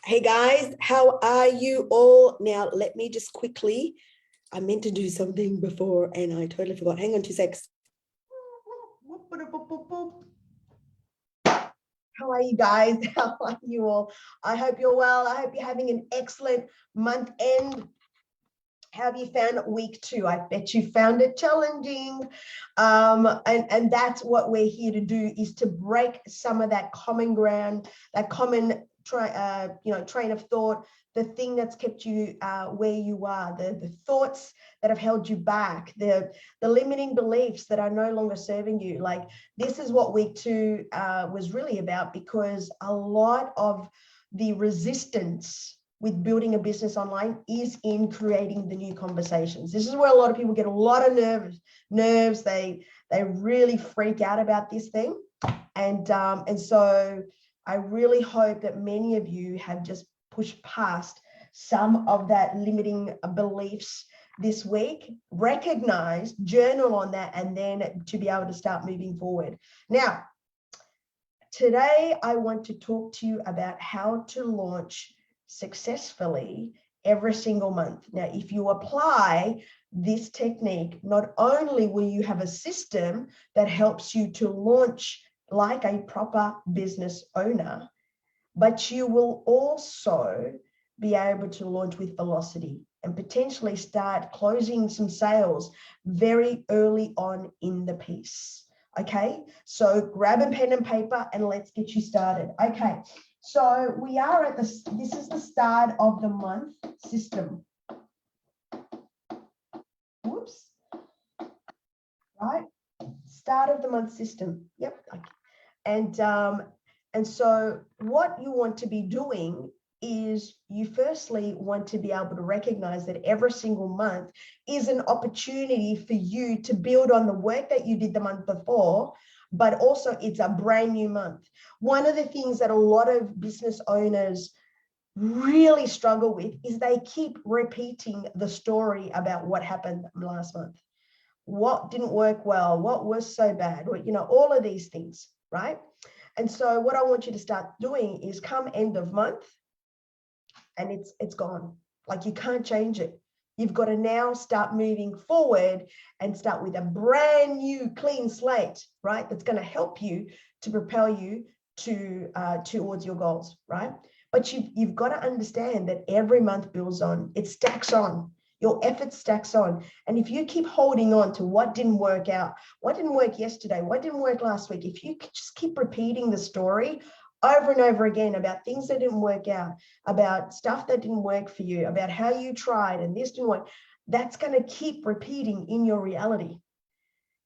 Hey guys, how are you all? Now, let me just quickly, I meant to do something before and I totally forgot. Hang on 2 seconds. How are you guys? How are you all? I hope you're well. I hope you're having an excellent month end. How have you found week 2? I bet you found it challenging. And that's what we're here to do, is to break some of that common ground, that common train of thought, the thing that's kept you where you are, the thoughts that have held you back, the limiting beliefs that are no longer serving you. Like, this is what week 2 was really about, because a lot of the resistance with building a business online is in creating the new conversations. This is where a lot of people get a lot of nerves. They really freak out about this thing. And so I really hope that many of you have just pushed past some of that limiting beliefs this week, recognize, journal on that, and then to be able to start moving forward. Now, today I want to talk to you about how to launch successfully every single month. Now, if you apply this technique, not only will you have a system that helps you to launch like a proper business owner, but you will also be able to launch with velocity and potentially start closing some sales very early on in the piece. Okay, so grab a pen and paper and let's get you started. Okay, so we are at this is the start of the month system. Whoops. Right, start of the month system. Yep. And so what you want to be doing is, you firstly want to be able to recognize that every single month is an opportunity for you to build on the work that you did the month before, but also it's a brand new month. One of the things that a lot of business owners really struggle with is they keep repeating the story about what happened last month. What didn't work well? What was so bad? All of these things, right? And so what I want you to start doing is, come end of month, and it's gone. Like, you can't change it. You've got to now start moving forward and start with a brand new clean slate, right? That's going to help you to propel you to towards your goals, right? But you've got to understand that every month builds on, it stacks on. Your effort stacks on. And if you keep holding on to what didn't work out, what didn't work yesterday, what didn't work last week, if you just keep repeating the story over and over again about things that didn't work out, about stuff that didn't work for you, about how you tried and this didn't work, that's going to keep repeating in your reality.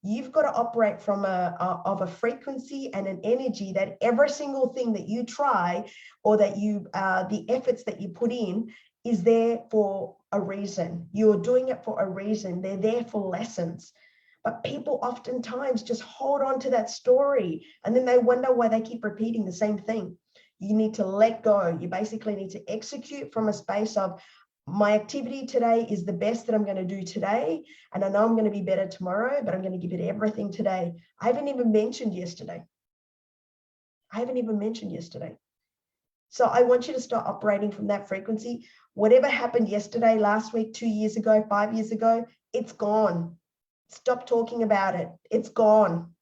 You've got to operate from a frequency and an energy that every single thing that you try, or that the efforts that you put in, is there for a reason. You're doing it for a reason. They're there for lessons. But people oftentimes just hold on to that story, and then they wonder why they keep repeating the same thing. You need to let go. You basically need to execute from a space of, my activity today is the best that I'm going to do today, and I know I'm going to be better tomorrow, but I'm going to give it everything today. I haven't even mentioned yesterday. So I want you to start operating from that frequency. Whatever happened yesterday, last week, 2 years ago, 5 years ago, it's gone. Stop talking about it. It's gone,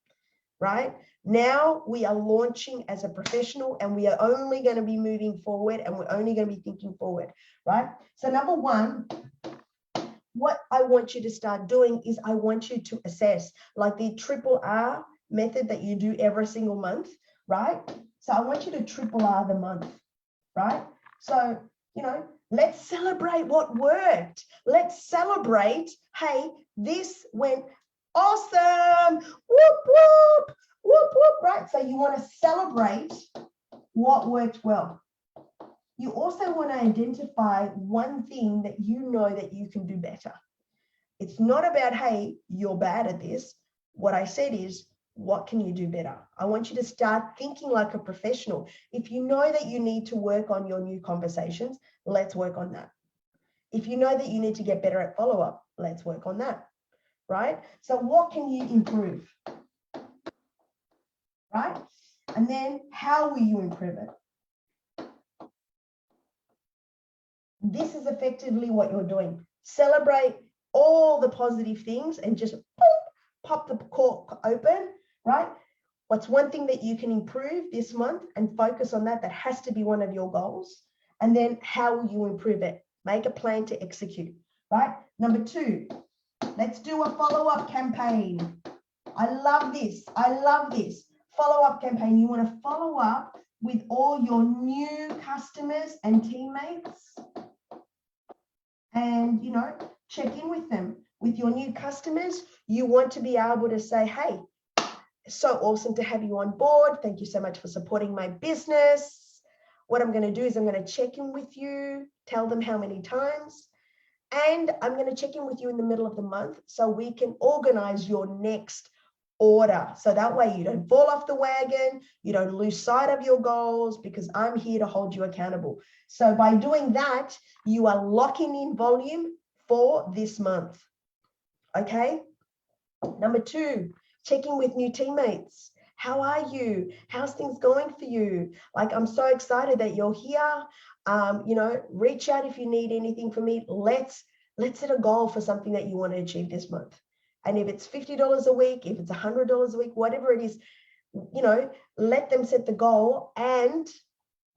right? Now we are launching as a professional, and we are only going to be moving forward, and we're only going to be thinking forward, right? So number one, what I want you to start doing is, I want you to assess, like the triple R method that you do every single month, right? So I want you to triple R the month, right? So, let's celebrate what worked. Let's celebrate, hey, this went awesome. Whoop, whoop, whoop, whoop, right? So you want to celebrate what worked well. You also want to identify one thing that you know that you can do better. It's not about, hey, you're bad at this. What I said is, what can you do better? I want you to start thinking like a professional. If you know that you need to work on your new conversations, let's work on that. If you know that you need to get better at follow-up, let's work on that, right? So what can you improve, right? And then how will you improve it? This is effectively what you're doing. Celebrate all the positive things and just pop the cork open, right? What's one thing that you can improve this month and focus on that? That has to be one of your goals. And then how will you improve it? Make a plan to execute, right? Number 2, let's do a follow-up campaign. I love this. I love this. Follow-up campaign. You want to follow up with all your new customers and teammates and, you know, check in with them. With your new customers, you want to be able to say, hey, so awesome to have you on board. Thank you so much for supporting my business. What I'm going to do is I'm going to check in with you, tell them how many times, and I'm going to check in with you in the middle of the month so we can organize your next order. So that way you don't fall off the wagon, you don't lose sight of your goals, because I'm here to hold you accountable. So by doing that, you are locking in volume for this month. Okay. Number 2, checking with new teammates. How are you? How's things going for you? Like, I'm so excited that you're here. You know, reach out if you need anything from me. Let's set a goal for something that you want to achieve this month. And if it's $50 a week, if it's $100 a week, whatever it is, you know, let them set the goal and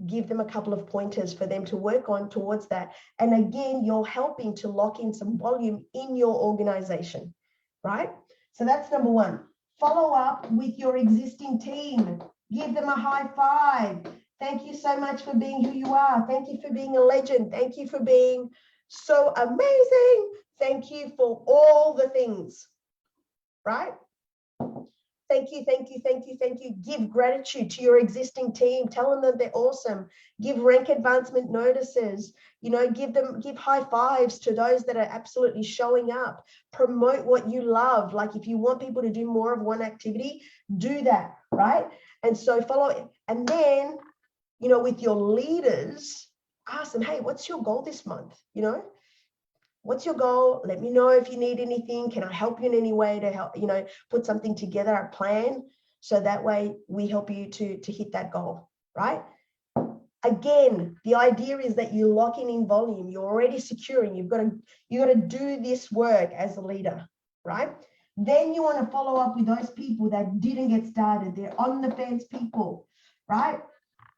give them a couple of pointers for them to work on towards that. And again, you're helping to lock in some volume in your organization, right? So that's number 1. Follow up with your existing team. Give them a high five. Thank you so much for being who you are. Thank you for being a legend. Thank you for being so amazing. Thank you for all the things, right? Thank you, thank you, thank you, thank you. Give gratitude to your existing team. Tell them that they're awesome. Give rank advancement notices. You know, give high fives to those that are absolutely showing up. Promote what you love. Like, if you want people to do more of one activity, do that, right? And so follow it. And then, you know, with your leaders, ask them, hey, what's your goal this month? You know, what's your goal? Let me know if you need anything. Can I help you in any way to help, you know, put something together, a plan, so that way we help you to hit that goal, right? Again, the idea is that you're locking in volume. You're already securing. You got to do this work as a leader, right? Then you want to follow up with those people that didn't get started. They're on the fence people, right?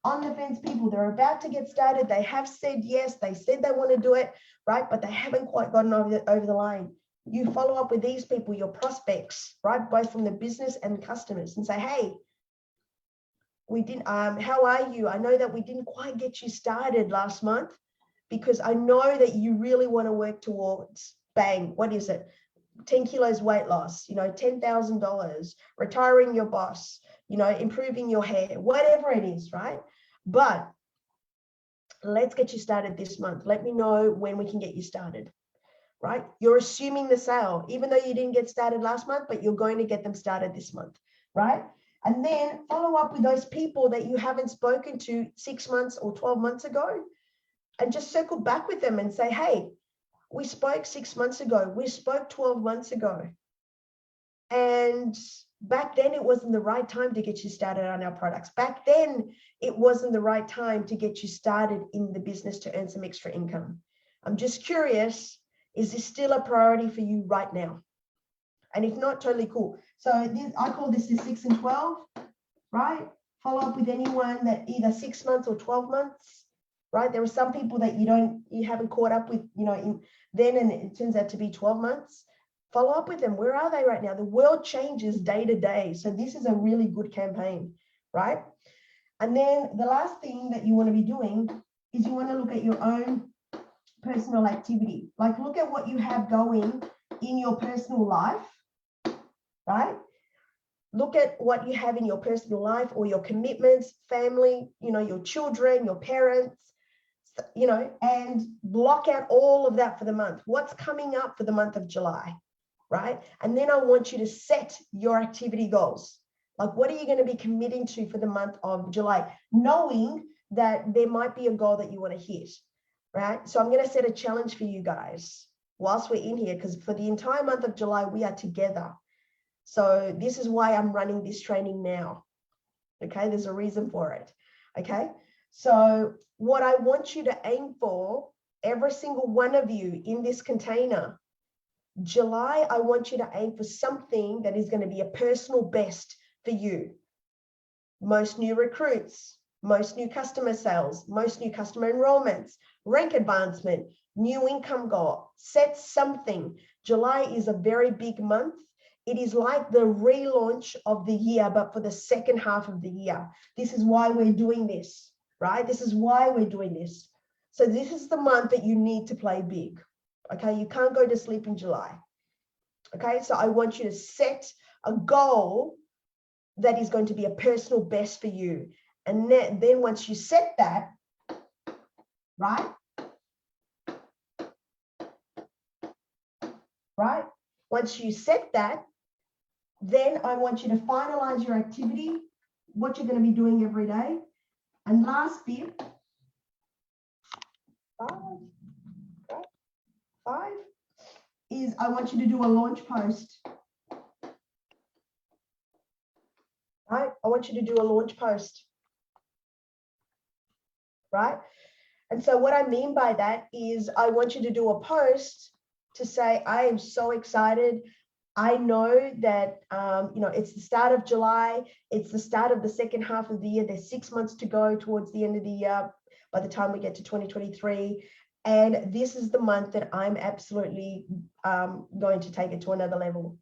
On the fence people, they're about to get started. They have said yes, they said they want to do it, right? But they haven't quite gotten over the line. You follow up with these people, your prospects, right? Both from the business and customers, and say, hey, we didn't, how are you? I know that we didn't quite get you started last month, because I know that you really want to work towards, bang, what is it? 10 kilos weight loss, you know, $10,000, retiring your boss, you know, improving your hair, whatever it is, right? But let's get you started this month. Let me know when we can get you started, right? You're assuming the sale, even though you didn't get started last month, but you're going to get them started this month, right? And then follow up with those people that you haven't spoken to 6 months or 12 months ago, and just circle back with them and say, hey, we spoke 6 months ago. We spoke 12 months ago. And back then, it wasn't the right time to get you started on our products. Back then, it wasn't the right time to get you started in the business to earn some extra income. I'm just curious, is this still a priority for you right now? And if not, totally cool. So I call this the 6 and 12, right? Follow up with anyone that either 6 months or 12 months, right? There are some people that you haven't caught up with, you know, then, and it turns out to be 12 months. Follow up with them. Where are they right now? The world changes day to day. So this is a really good campaign, right? And then the last thing that you want to be doing is you want to look at your own personal activity. Like, look at what you have going in your personal life, right? Look at what you have in your personal life, or your commitments, family, you know, your children, your parents, you know, and block out all of that for the month. What's coming up for the month of July, right? And then I want you to set your activity goals. Like, what are you going to be committing to for the month of July, knowing that there might be a goal that you want to hit, right? So I'm going to set a challenge for you guys whilst we're in here, because for the entire month of July, we are together. So this is why I'm running this training now. Okay, there's a reason for it. Okay, so what I want you to aim for every single one of you in this container, July, I want you to aim for something that is going to be a personal best for you. Most new recruits, most new customer sales, most new customer enrollments, rank advancement, new income goal. Set something. July is a very big month. It is like the relaunch of the year, but for the second half of the year. This is why we're doing this, right? This is why we're doing this. So this is the month that you need to play big. Okay, you can't go to sleep in July. Okay, so I want you to set a goal that is going to be a personal best for you. And then once you set that, right? Right? Once you set that, then I want you to finalize your activity, what you're going to be doing every day. And last bit, five, is I want you to do a launch post. Right? I want you to do a launch post. Right? And so what I mean by that is I want you to do a post to say, I am so excited. I know that, it's the start of July. It's the start of the second half of the year. There's 6 months to go towards the end of the year by the time we get to 2023. And this is the month that I'm absolutely going to take it to another level.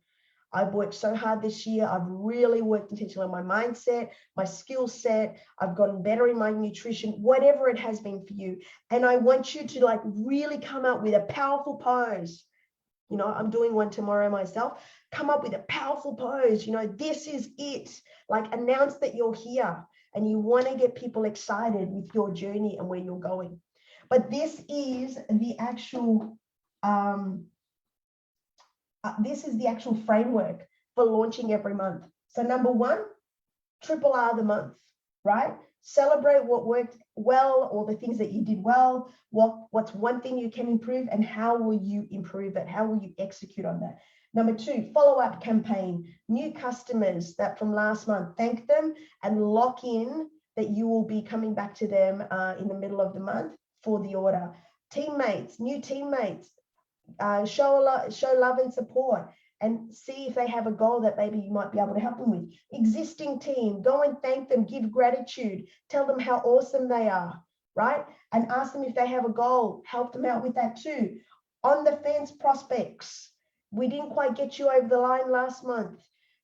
I've worked so hard this year. I've really worked intentionally on my mindset, my skill set. I've gotten better in my nutrition, whatever it has been for you. And I want you to really come up with a powerful pose. I'm doing one tomorrow myself. Come up with a powerful pose. This is it. Announce that you're here and you want to get people excited with your journey and where you're going. But this is the actual framework for launching every month. So number one, triple R the month, right? Celebrate what worked well, or the things that you did well. What's one thing you can improve, and how will you improve it? How will you execute on that? Number two, follow-up campaign. New customers that from last month, thank them and lock in that you will be coming back to them in the middle of the month for the order. Teammates, new teammates, show love and support, and see if they have a goal that maybe you might be able to help them with. Existing team, go and thank them, give gratitude, tell them how awesome they are, right? And ask them if they have a goal, help them out with that too. On the fence prospects, we didn't quite get you over the line last month,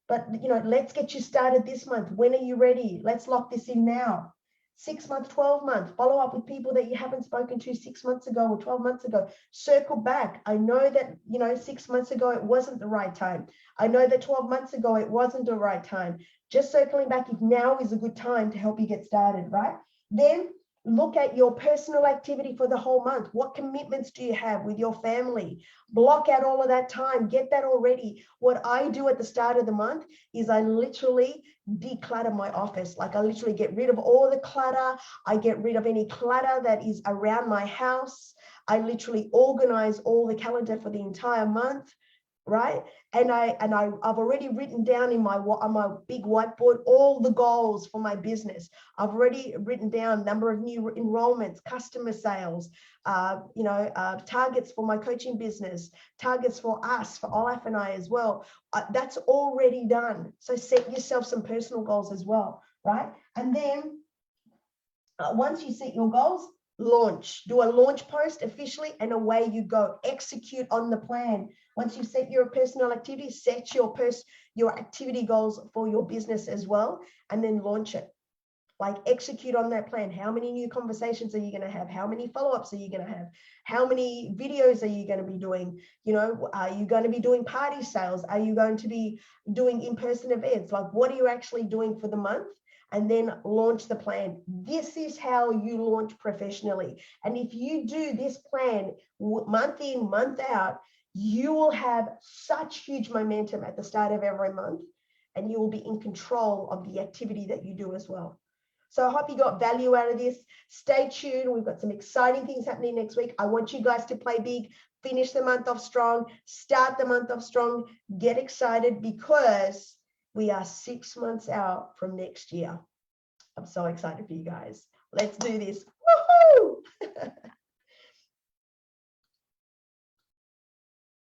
but let's get you started this month. When are you ready? Let's lock this in now. 6 month, 12 month, follow up with people that you haven't spoken to 6 months ago or 12 months ago. Circle back. I know that, 6 months ago, it wasn't the right time. I know that 12 months ago, it wasn't the right time. Just circling back if now is a good time to help you get started, right? Then look at your personal activity for the whole month. What commitments do you have with your family? Block out all of that time. Get that already. What I do at the start of the month is I literally declutter my office. I literally get rid of all the clutter. I get rid of any clutter that is around my house. I literally organize all the calendar for the entire month, right? And I've already written down on my big whiteboard all the goals for my business. I've already written down number of new enrollments, customer sales, targets for my coaching business, targets for us, for Olaf and I as well. That's already done. So set yourself some personal goals as well, right? And then once you set your goals, launch. Do a launch post officially, and away you go. Execute on the plan. Once you set your personal activity, set your activity goals for your business as well, and then launch it. Execute on that plan. How many new conversations are you going to have? How many follow-ups are you going to have? How many videos are you going to be doing? Are you going to be doing party sales? Are you going to be doing in-person events? What are you actually doing for the month? And then launch the plan. This is how you launch professionally. And if you do this plan month in, month out, you will have such huge momentum at the start of every month, and you will be in control of the activity that you do as well. So I hope you got value out of this. Stay tuned. We've got some exciting things happening next week. I want you guys to play big, finish the month off strong, start the month off strong, get excited, because we are 6 months out from next year. I'm so excited for you guys. Let's do this. Woohoo!